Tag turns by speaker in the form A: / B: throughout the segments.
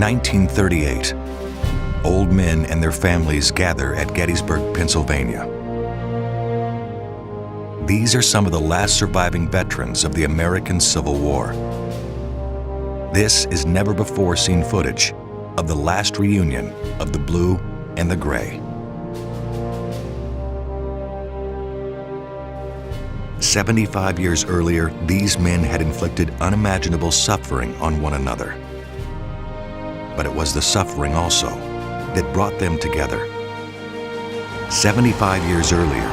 A: 1938. Old men and their families gather at Gettysburg, Pennsylvania. These are some of the last surviving veterans of the American Civil War. This is never-before-seen footage of the last reunion of the blue and the gray. 75 years earlier, these men had inflicted unimaginable suffering on one another. But it was the suffering also that brought them together. 75 years earlier,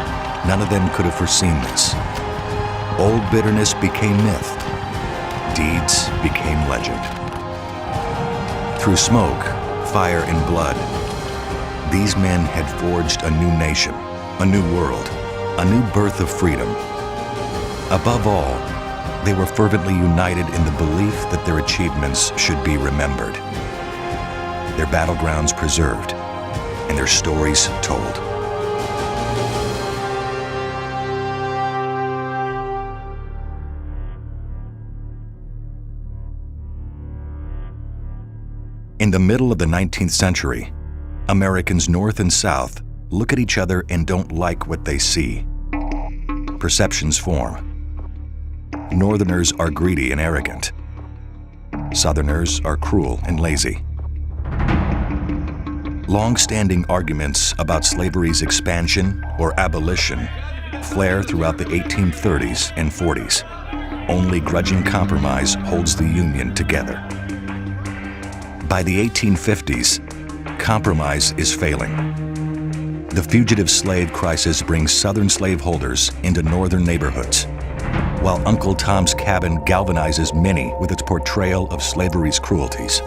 A: none of them could have foreseen this. Old bitterness became myth. Deeds became legend. Through smoke, fire, and blood, these men had forged a new nation, a new world, a new birth of freedom. Above all, they were fervently united in the belief that their achievements should be remembered, their battlegrounds preserved, and their stories told. In the middle of the 19th century, Americans North and South look at each other and don't like what they see. Perceptions form. Northerners are greedy and arrogant. Southerners are cruel and lazy. Long-standing arguments about slavery's expansion or abolition flare throughout the 1830s and 40s. Only grudging compromise holds the Union together. By the 1850s, compromise is failing. The fugitive slave crisis brings Southern slaveholders into Northern neighborhoods, while Uncle Tom's Cabin galvanizes many with its portrayal of slavery's cruelties.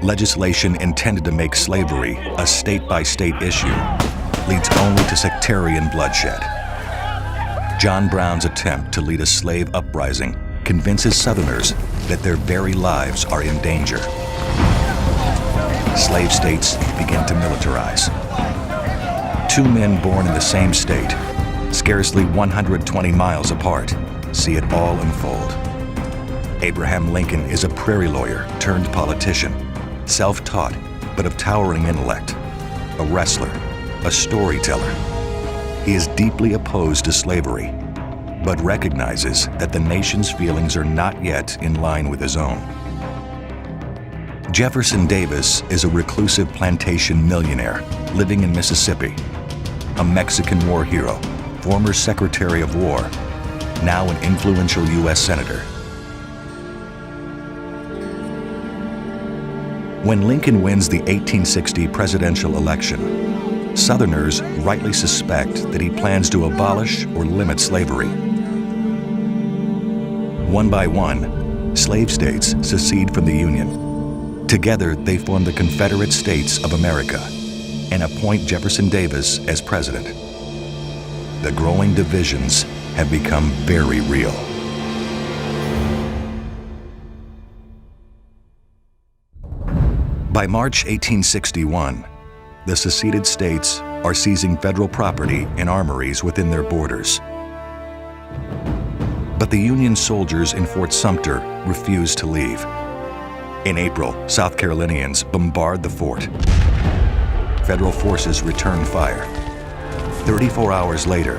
A: Legislation intended to make slavery a state-by-state issue leads only to sectarian bloodshed. John Brown's attempt to lead a slave uprising convinces Southerners that their very lives are in danger. Slave states begin to militarize. Two men born in the same state, scarcely 120 miles apart, see it all unfold. Abraham Lincoln is a prairie lawyer turned politician, self-taught but of towering intellect, a wrestler, a storyteller. He is deeply opposed to slavery, but recognizes that the nation's feelings are not yet in line with his own. Jefferson Davis is a reclusive plantation millionaire living in Mississippi, a Mexican war hero, former Secretary of War, now an influential U.S. Senator. When Lincoln wins the 1860 presidential election, Southerners rightly suspect that he plans to abolish or limit slavery. One by one, slave states secede from the Union. Together, they form the Confederate States of America and appoint Jefferson Davis as president. The growing divisions have become very real. By March 1861, the seceded states are seizing federal property and armories within their borders. But the Union soldiers in Fort Sumter refuse to leave. In April, South Carolinians bombard the fort. Federal forces return fire. 34 hours later,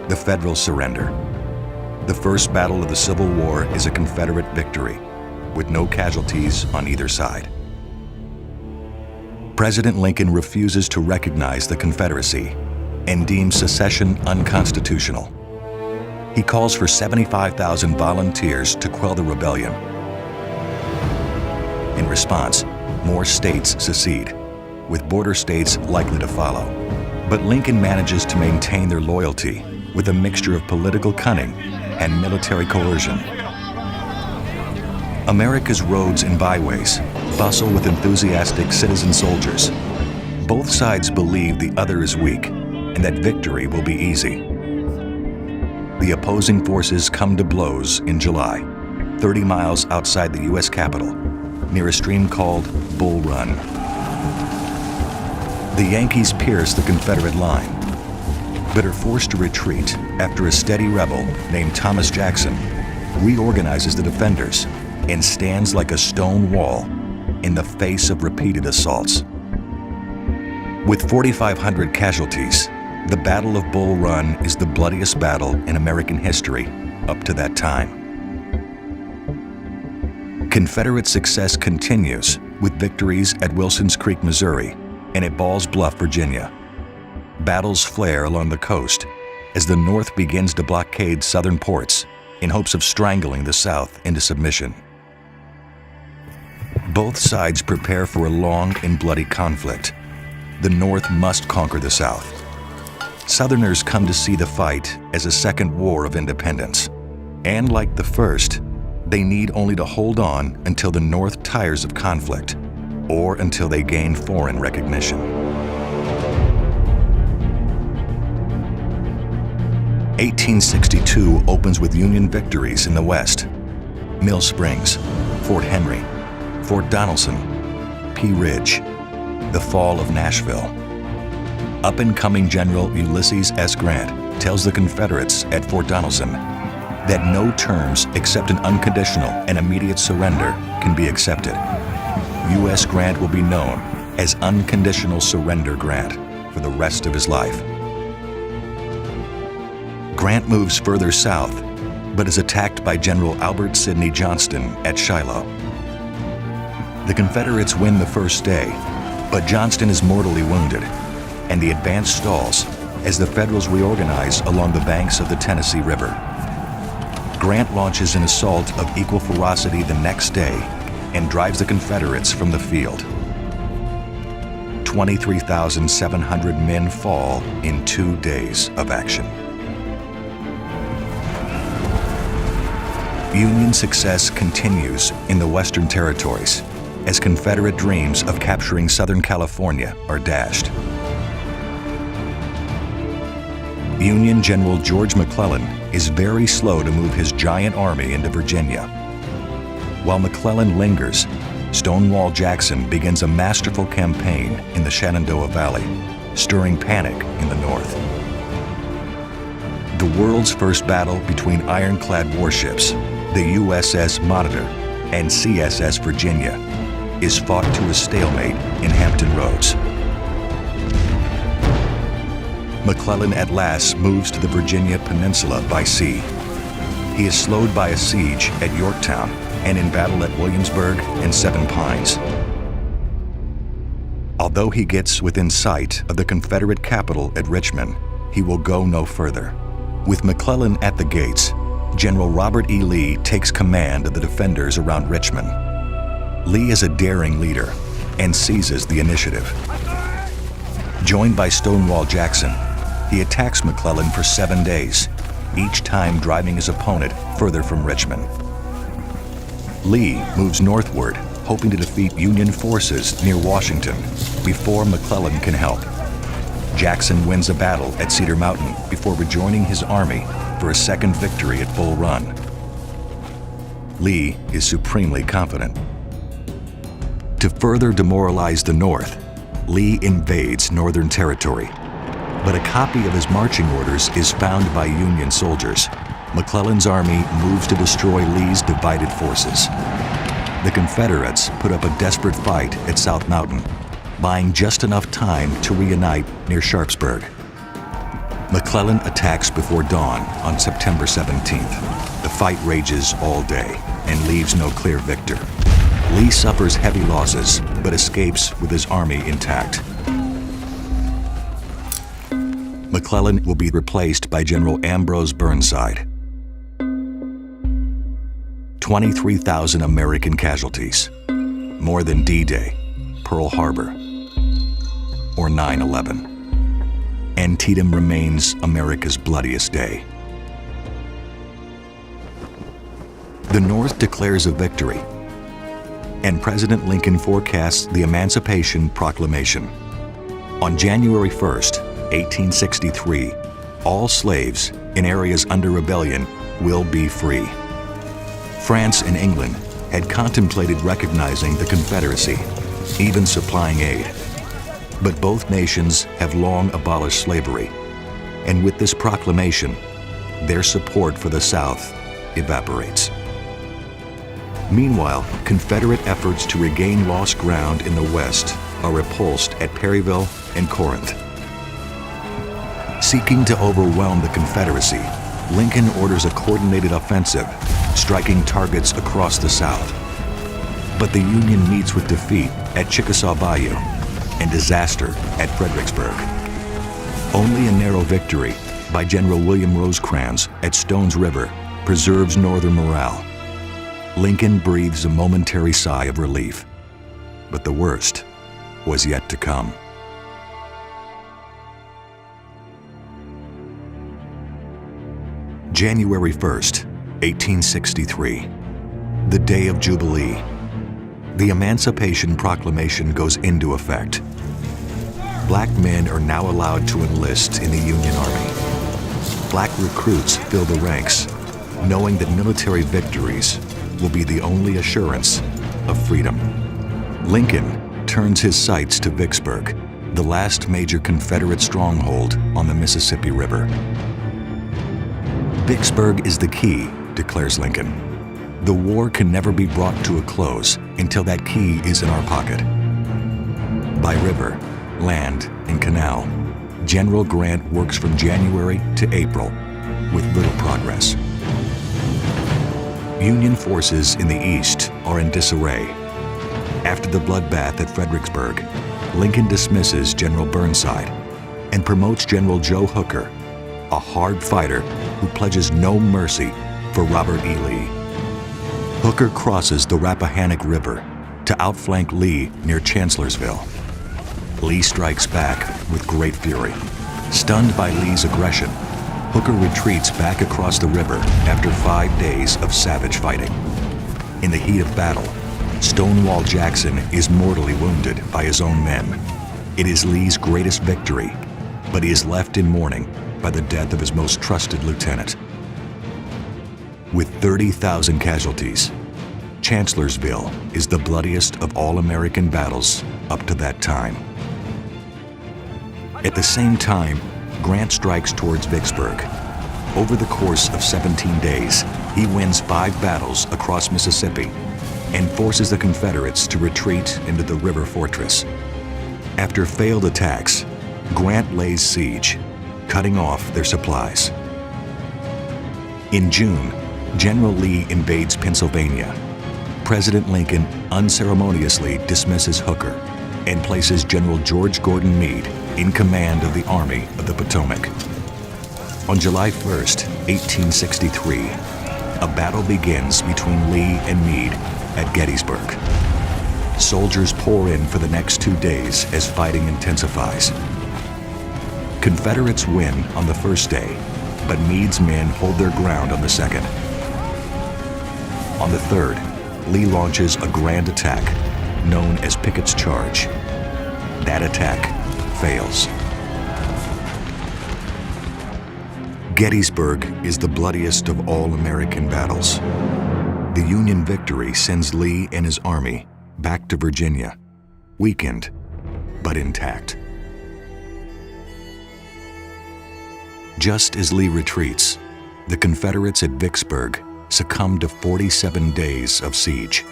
A: the Federals surrender. The first battle of the Civil War is a Confederate victory, with no casualties on either side. President Lincoln refuses to recognize the Confederacy and deems secession unconstitutional. He calls for 75,000 volunteers to quell the rebellion. In response, more states secede, with border states likely to follow. But Lincoln manages to maintain their loyalty with a mixture of political cunning and military coercion. America's roads and byways bustle with enthusiastic citizen soldiers. Both sides believe the other is weak and that victory will be easy. The opposing forces come to blows in July, 30 miles outside the U.S. Capitol, near a stream called Bull Run. The Yankees pierce the Confederate line, but are forced to retreat after a steady rebel named Thomas Jackson reorganizes the defenders and stands like a stone wall in the face of repeated assaults. With 4,500 casualties, the Battle of Bull Run is the bloodiest battle in American history up to that time. Confederate success continues with victories at Wilson's Creek, Missouri, and at Ball's Bluff, Virginia. Battles flare along the coast as the North begins to blockade southern ports in hopes of strangling the South into submission. Both sides prepare for a long and bloody conflict. The North must conquer the South. Southerners come to see the fight as a second war of independence. And like the first, they need only to hold on until the North tires of conflict or until they gain foreign recognition. 1862 opens with Union victories in the West: Mill Springs, Fort Henry, Fort Donelson, Pea Ridge, the fall of Nashville. Up-and-coming General Ulysses S. Grant tells the Confederates at Fort Donelson that no terms except an unconditional and immediate surrender can be accepted. U.S. Grant will be known as Unconditional Surrender Grant for the rest of his life. Grant moves further south, but is attacked by General Albert Sidney Johnston at Shiloh. The Confederates win the first day, but Johnston is mortally wounded, and the advance stalls as the Federals reorganize along the banks of the Tennessee River. Grant launches an assault of equal ferocity the next day and drives the Confederates from the field. 23,700 men fall in 2 days of action. Union success continues in the Western Territories as Confederate dreams of capturing Southern California are dashed. Union General George McClellan is very slow to move his giant army into Virginia. While McClellan lingers, Stonewall Jackson begins a masterful campaign in the Shenandoah Valley, stirring panic in the North. The world's first battle between ironclad warships, the USS Monitor and CSS Virginia, is fought to a stalemate in Hampton Roads. McClellan at last moves to the Virginia Peninsula by sea. He is slowed by a siege at Yorktown and in battle at Williamsburg and Seven Pines. Although he gets within sight of the Confederate capital at Richmond, he will go no further. With McClellan at the gates, General Robert E. Lee takes command of the defenders around Richmond. Lee is a daring leader and seizes the initiative. Joined by Stonewall Jackson, he attacks McClellan for 7 days, each time driving his opponent further from Richmond. Lee moves northward, hoping to defeat Union forces near Washington before McClellan can help. Jackson wins a battle at Cedar Mountain before rejoining his army for a second victory at Bull Run. Lee is supremely confident. To further demoralize the North, Lee invades Northern Territory, but a copy of his marching orders is found by Union soldiers. McClellan's army moves to destroy Lee's divided forces. The Confederates put up a desperate fight at South Mountain, buying just enough time to reunite near Sharpsburg. McClellan attacks before dawn on September 17th. The fight rages all day and leaves no clear victor. Lee suffers heavy losses, but escapes with his army intact. McClellan will be replaced by General Ambrose Burnside. 23,000 American casualties, more than D-Day, Pearl Harbor, or 9/11. Antietam remains America's bloodiest day. The North declares a victory, and President Lincoln forecasts the Emancipation Proclamation. On January 1st, 1863, all slaves in areas under rebellion will be free. France and England had contemplated recognizing the Confederacy, even supplying aid. But both nations have long abolished slavery, and with this proclamation, their support for the South evaporates. Meanwhile, Confederate efforts to regain lost ground in the West are repulsed at Perryville and Corinth. Seeking to overwhelm the Confederacy, Lincoln orders a coordinated offensive, striking targets across the South. But the Union meets with defeat at Chickasaw Bayou and disaster at Fredericksburg. Only a narrow victory by General William Rosecrans at Stones River preserves Northern morale. Lincoln breathes a momentary sigh of relief, but the worst was yet to come. January 1st, 1863, the day of Jubilee. The Emancipation Proclamation goes into effect. Black men are now allowed to enlist in the Union Army. Black recruits fill the ranks, knowing that military victories will be the only assurance of freedom. Lincoln turns his sights to Vicksburg, the last major Confederate stronghold on the Mississippi River. Vicksburg is the key, declares Lincoln. The war can never be brought to a close until that key is in our pocket. By river, land, and canal, General Grant works from January to April with little progress. Union forces in the East are in disarray. After the bloodbath at Fredericksburg, Lincoln dismisses General Burnside and promotes General Joe Hooker, a hard fighter who pledges no mercy for Robert E. Lee. Hooker crosses the Rappahannock River to outflank Lee near Chancellorsville. Lee strikes back with great fury. Stunned by Lee's aggression, Hooker retreats back across the river after 5 days of savage fighting. In the heat of battle, Stonewall Jackson is mortally wounded by his own men. It is Lee's greatest victory, but he is left in mourning by the death of his most trusted lieutenant. With 30,000 casualties, Chancellorsville is the bloodiest of all American battles up to that time. At the same time, Grant strikes towards Vicksburg. Over the course of 17 days, he wins 5 battles across Mississippi and forces the Confederates to retreat into the river fortress. After failed attacks, Grant lays siege, cutting off their supplies. In June, General Lee invades Pennsylvania. President Lincoln unceremoniously dismisses Hooker and places General George Gordon Meade in command of the Army of the Potomac. On July 1st, 1863, a battle begins between Lee and Meade at Gettysburg. Soldiers pour in for the next 2 days as fighting intensifies. Confederates win on the first day, but Meade's men hold their ground on the second. On the third, Lee launches a grand attack known as Pickett's Charge. That attack fails. Gettysburg is the bloodiest of all American battles. The Union victory sends Lee and his army back to Virginia, weakened but intact. Just as Lee retreats, the Confederates at Vicksburg succumb to 47 days of siege.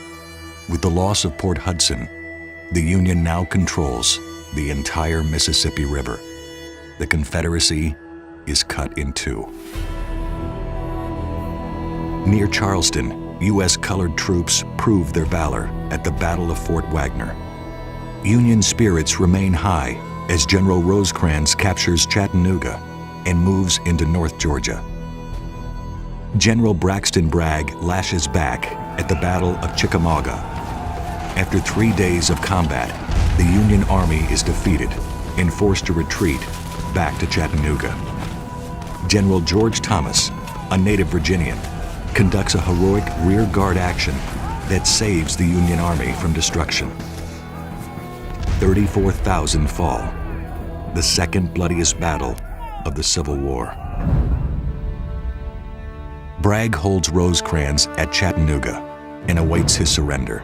A: With the loss of Port Hudson, the Union now controls the entire Mississippi River. The Confederacy is cut in two. Near Charleston, U.S. colored troops prove their valor at the Battle of Fort Wagner. Union spirits remain high as General Rosecrans captures Chattanooga and moves into North Georgia. General Braxton Bragg lashes back at the Battle of Chickamauga. After 3 days of combat, the Union Army is defeated and forced to retreat back to Chattanooga. General George Thomas, a native Virginian, conducts a heroic rear guard action that saves the Union Army from destruction. 34,000 fall, the second bloodiest battle of the Civil War. Bragg holds Rosecrans at Chattanooga and awaits his surrender,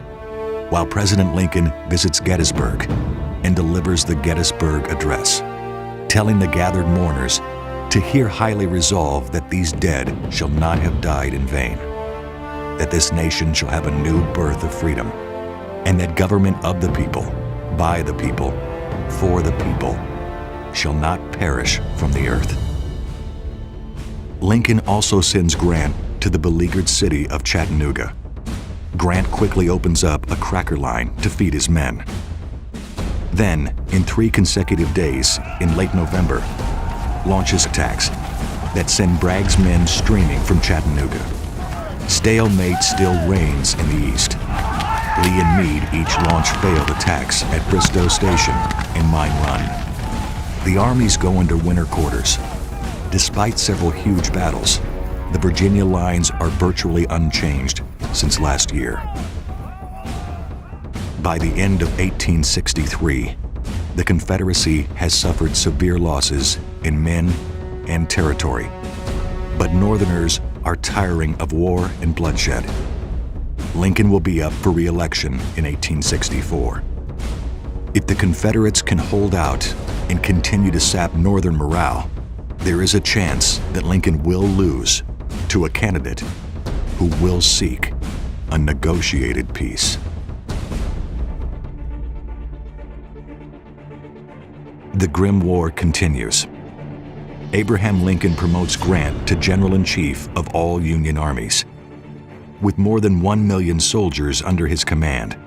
A: while President Lincoln visits Gettysburg and delivers the Gettysburg Address, telling the gathered mourners to hear highly resolve that these dead shall not have died in vain. that this nation shall have a new birth of freedom, and that government of the people, by the people, for the people, shall not perish from the earth. Lincoln also sends Grant to the beleaguered city of Chattanooga. Grant quickly opens up a cracker line to feed his men. Then, in 3 consecutive days in late November, launches attacks that send Bragg's men streaming from Chattanooga. Stalemate still reigns in the east. Lee and Meade each launch failed attacks at Bristow Station and Mine Run. The armies go into winter quarters. Despite several huge battles, the Virginia lines are virtually unchanged since last year. By the end of 1863, the Confederacy has suffered severe losses in men and territory, but Northerners are tiring of war and bloodshed. Lincoln will be up for re-election in 1864. If the Confederates can hold out and continue to sap Northern morale, there is a chance that Lincoln will lose to a candidate who will seek a negotiated peace. The grim war continues. Abraham Lincoln promotes Grant to General-in-Chief of all Union armies. With more than 1 million soldiers under his command,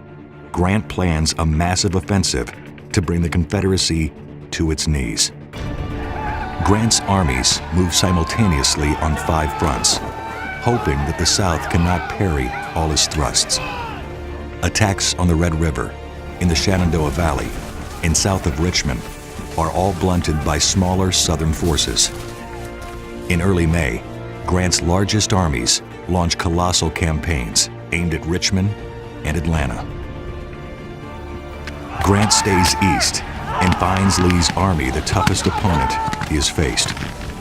A: Grant plans a massive offensive to bring the Confederacy to its knees. Grant's armies move simultaneously on 5 fronts, hoping that the South cannot parry all his thrusts. Attacks on the Red River, in the Shenandoah Valley, and south of Richmond are all blunted by smaller Southern forces. In early May, Grant's largest armies launch colossal campaigns aimed at Richmond and Atlanta. Grant stays east and finds Lee's army the toughest opponent he has faced.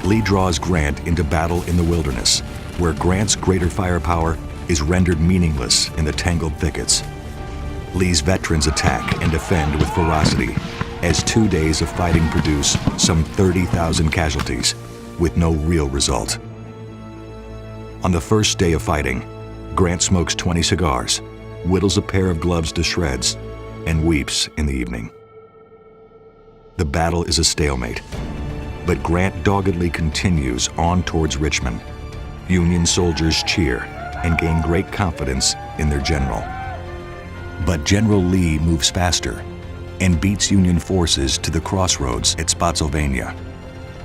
A: Lee draws Grant into battle in the wilderness, where Grant's greater firepower is rendered meaningless in the tangled thickets. Lee's veterans attack and defend with ferocity, as 2 days of fighting produce some 30,000 casualties, with no real result. On the first day of fighting, Grant smokes 20 cigars, whittles a pair of gloves to shreds, and weeps in the evening. The battle is a stalemate, but Grant doggedly continues on towards Richmond. Union soldiers cheer and gain great confidence in their general. But General Lee moves faster and beats Union forces to the crossroads at Spotsylvania,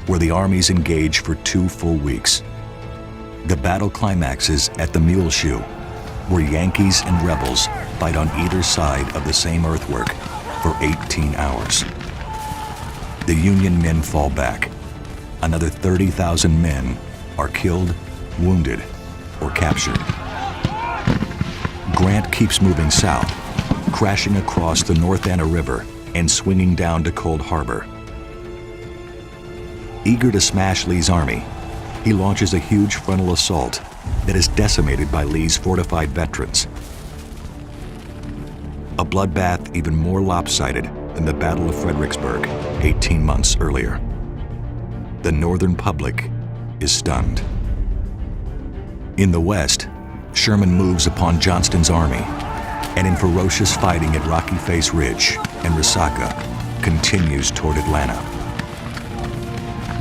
A: where the armies engage for 2 full weeks. The battle climaxes at the Mule Shoe, where Yankees and rebels fight on either side of the same earthwork for 18 hours. The Union men fall back. Another 30,000 men are killed, wounded, or captured. Grant keeps moving south, crashing across the North Anna River and swinging down to Cold Harbor. Eager to smash Lee's army, he launches a huge frontal assault that is decimated by Lee's fortified veterans. A bloodbath even more lopsided than the Battle of Fredericksburg 18 months earlier. The Northern public is stunned. In the West, Sherman moves upon Johnston's army, and in ferocious fighting at Rocky Face Ridge and Resaca, continues toward Atlanta.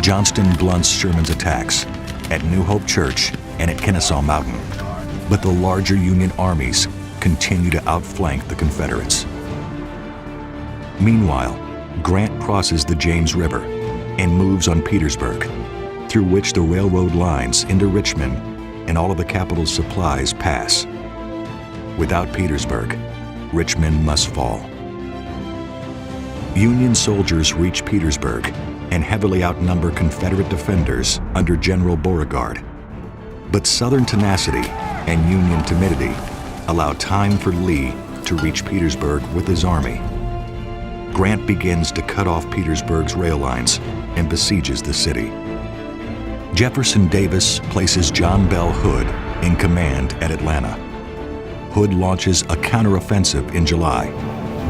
A: Johnston blunts Sherman's attacks at New Hope Church and at Kennesaw Mountain, but the larger Union armies continue to outflank the Confederates. Meanwhile, Grant crosses the James River and moves on Petersburg, through which the railroad lines into Richmond and all of the capital's supplies pass. Without Petersburg, Richmond must fall. Union soldiers reach Petersburg and heavily outnumber Confederate defenders under General Beauregard. But Southern tenacity and Union timidity allow time for Lee to reach Petersburg with his army. Grant begins to cut off Petersburg's rail lines and besieges the city. Jefferson Davis places John Bell Hood in command at Atlanta. Hood launches a counteroffensive in July,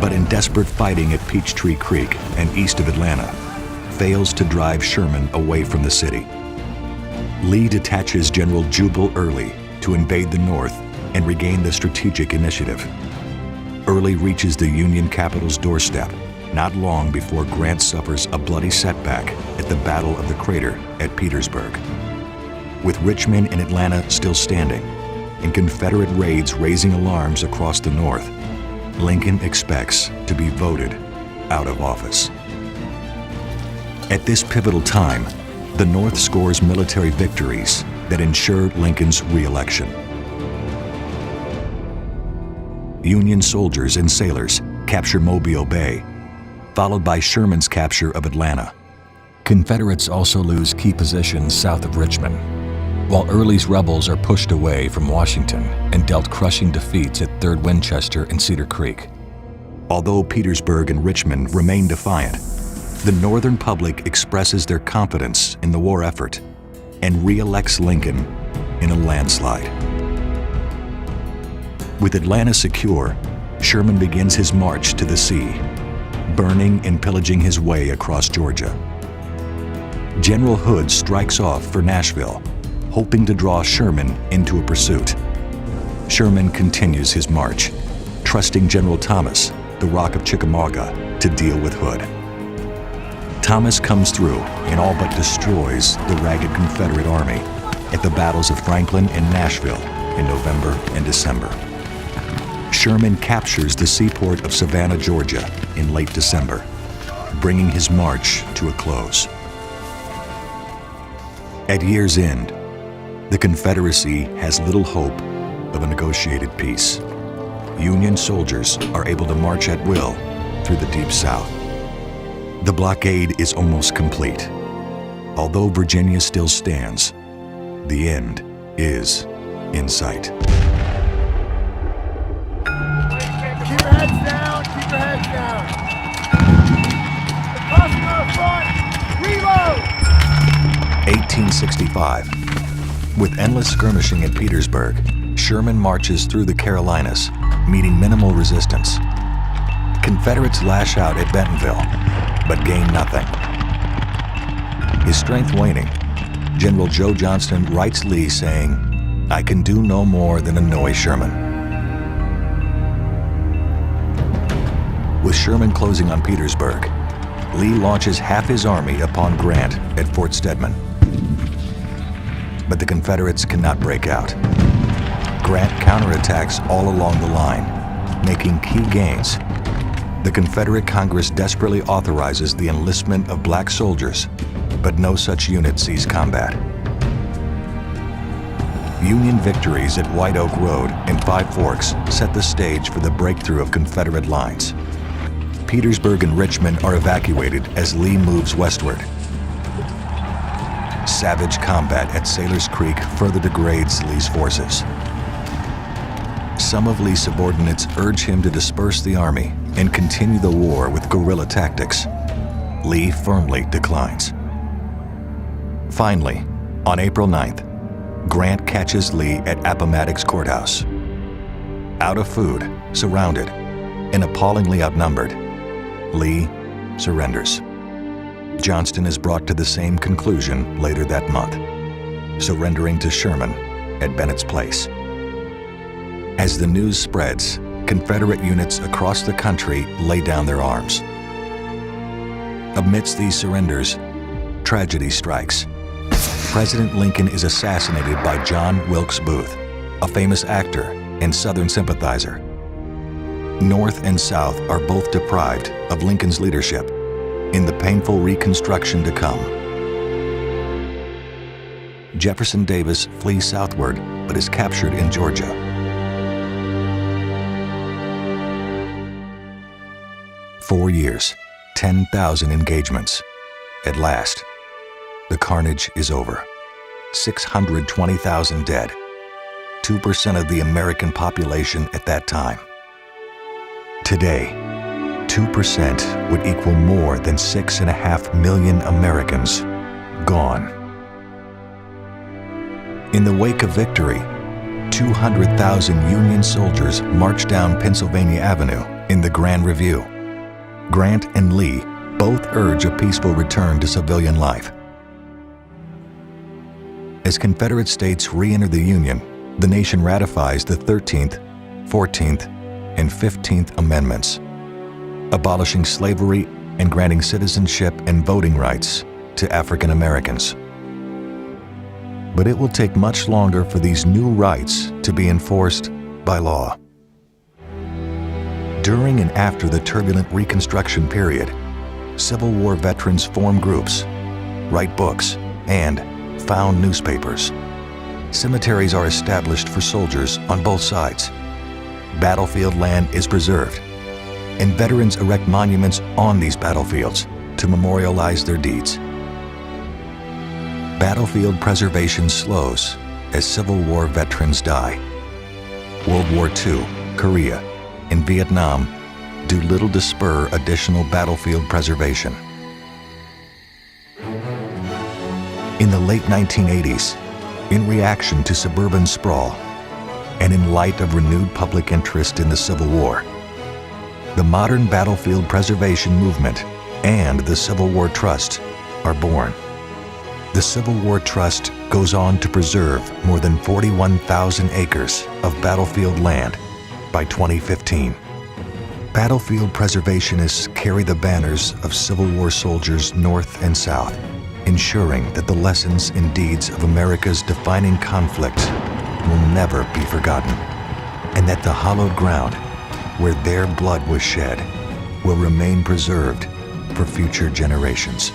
A: but in desperate fighting at Peachtree Creek and east of Atlanta, fails to drive Sherman away from the city. Lee detaches General Jubal Early to invade the North and regain the strategic initiative. Early reaches the Union capital's doorstep, not long before Grant suffers a bloody setback at the Battle of the Crater at Petersburg. With Richmond and Atlanta still standing, and Confederate raids raising alarms across the North, Lincoln expects to be voted out of office. At this pivotal time, the North scores military victories that ensure Lincoln's re-election. Union soldiers and sailors capture Mobile Bay, followed by Sherman's capture of Atlanta. Confederates also lose key positions south of Richmond, while Early's rebels are pushed away from Washington and dealt crushing defeats at 3rd Winchester and Cedar Creek. Although Petersburg and Richmond remain defiant, the Northern public expresses their confidence in the war effort and re-elects Lincoln in a landslide. With Atlanta secure, Sherman begins his march to the sea, burning and pillaging his way across Georgia. General Hood strikes off for Nashville, hoping to draw Sherman into a pursuit. Sherman continues his march, trusting General Thomas, the Rock of Chickamauga, to deal with Hood. Thomas comes through and all but destroys the ragged Confederate army at the battles of Franklin and Nashville in November and December. Sherman captures the seaport of Savannah, Georgia in late December, bringing his march to a close. At year's end, the Confederacy has little hope of a negotiated peace. Union soldiers are able to march at will through the Deep South. The blockade is almost complete. Although Virginia still stands, the end is in sight.
B: Keep your heads down, keep your heads down. Crossing our front, reload!
A: 1865. With endless skirmishing at Petersburg, Sherman marches through the Carolinas, meeting minimal resistance. Confederates lash out at Bentonville, but gain nothing. His strength waning, General Joe Johnston writes Lee saying, "I can do no more than annoy Sherman." With Sherman closing on Petersburg, Lee launches half his army upon Grant at Fort Stedman. But the Confederates cannot break out. Grant counterattacks all along the line, making key gains. The Confederate Congress desperately authorizes the enlistment of black soldiers, but no such unit sees combat. Union victories at White Oak Road and Five Forks set the stage for the breakthrough of Confederate lines. Petersburg and Richmond are evacuated as Lee moves westward. Savage combat at Sailor's Creek further degrades Lee's forces. Some of Lee's subordinates urge him to disperse the army and continue the war with guerrilla tactics. Lee firmly declines. Finally, on April 9th, Grant catches Lee at Appomattox Courthouse. Out of food, surrounded, and appallingly outnumbered, Lee surrenders. Johnston is brought to the same conclusion later that month, surrendering to Sherman at Bennett's Place. As the news spreads, Confederate units across the country lay down their arms. Amidst these surrenders, tragedy strikes. President Lincoln is assassinated by John Wilkes Booth, a famous actor and Southern sympathizer. North and South are both deprived of Lincoln's leadership in the painful reconstruction to come. Jefferson Davis flees southward but is captured in Georgia. "4 years, 10,000 engagements. At last, the carnage is over. 620,000 dead, 2% of the American population at that time. Today, 2% would equal more than 6.5 million Americans gone. In the wake of victory, 200,000 Union soldiers marched down Pennsylvania Avenue in the Grand Review. Grant and Lee both urge a peaceful return to civilian life. As Confederate states re-enter the Union, the nation ratifies the 13th, 14th, and 15th Amendments, abolishing slavery and granting citizenship and voting rights to African Americans. But it will take much longer for these new rights to be enforced by law. During and after the turbulent Reconstruction period, Civil War veterans form groups, write books, and found newspapers. Cemeteries are established for soldiers on both sides. Battlefield land is preserved, and veterans erect monuments on these battlefields to memorialize their deeds. Battlefield preservation slows as Civil War veterans die. World War II, Korea, and Vietnam do little to spur additional battlefield preservation. In the late 1980s, in reaction to suburban sprawl, and in light of renewed public interest in the Civil War, the modern battlefield preservation movement and the Civil War Trust are born. The Civil War Trust goes on to preserve more than 41,000 acres of battlefield land by 2015. Battlefield preservationists carry the banners of Civil War soldiers north and south, ensuring that the lessons and deeds of America's defining conflict will never be forgotten, and that the hallowed ground where their blood was shed will remain preserved for future generations.